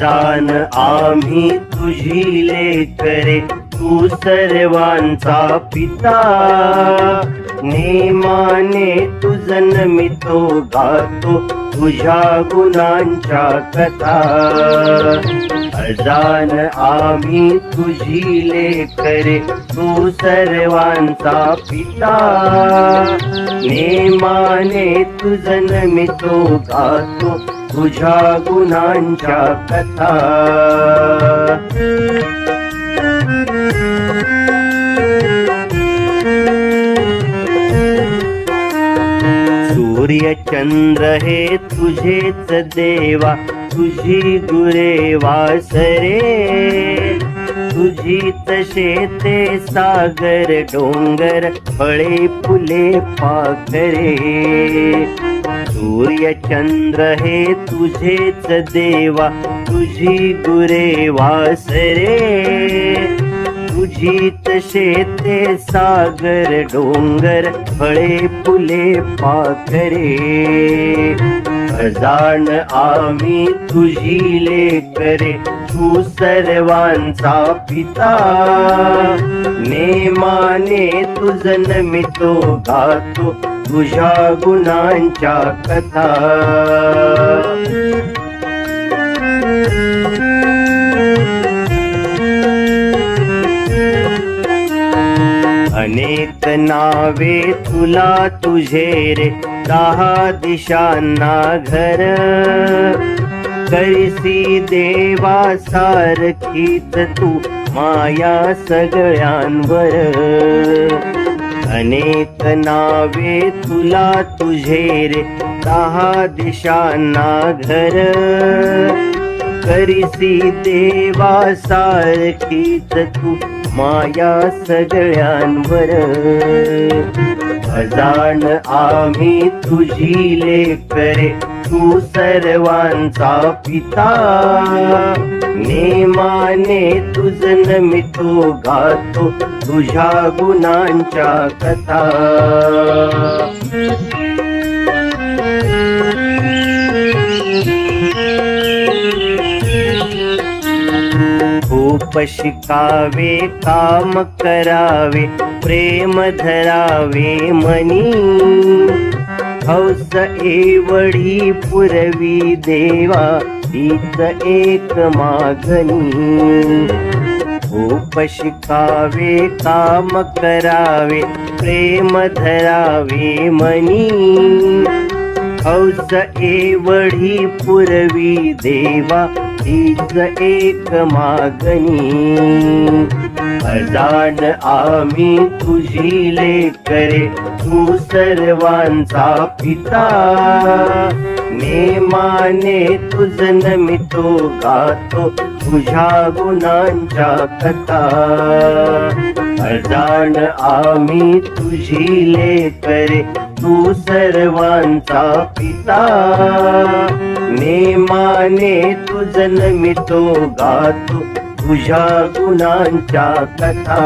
जाण आम्ही तुझी लेकरे, तू सर्वांचा पिता. नेमाने तू जन्मितो गातो तुझ्या गुणांच्या कथा. अजान आम्ही तुझी लेकरे, तू सर्वांचा पिता. नेमाने तू जन्मितो गातो तुझ्या गुणांच्या कथा. सूर्य चंद्र हे तुझेच देवा, तुझी गुरे वासरे. तुझीच शेते सागर डोंगर, फळे फुले पाखरे. सूर्य चंद्र हे तुझेच देवा, तुझी गुरे वासरे. तुझीत शेते सागर डोंगर, फळे फुले पाखरे. अजाण आम्ही तुझी लेकरे, तू सर्वांचा पिता. नेमाने तू जन्मितो गातो तुझ्या गुणांच्या कथा. अनेक नावे तुला तुझे रे, 10 दिशांना घर. करीसी देवा सारखीच तू माया सगळ्यांवर. अनेक नावे तुला तुझे रे, 10 दिशांना घर. करीसी देवा सारखीच तू माया सगळ्यांवर. अजाण आम्ही तुझी लेकरे, तू सर्वांचा पिता. नेमाने तू जन्मितो गातो तुझ्या गुणांच्या कथा. खूप शिकावे काम करावे, प्रेम धरावे मनी. हौस एवढी पुरवी देवा, हीच एक मागणी. खूप शिकावे काम करावे, प्रेम धरावे मनी. हौस एवढी पुरवी देवा, हीच एक मागणी. अजाण आम्ही तुझी लेकरे, तू सर्वांचा पिता. नेमाने तू जन्मितो गातो तुझ्या गुणांच्या कथा. अजाण आम्ही तुझी लेकरे, तू सर्वांचा पिता. नेमाने तू जन्मितो गातो तुझ्या गुणांच्या कथा.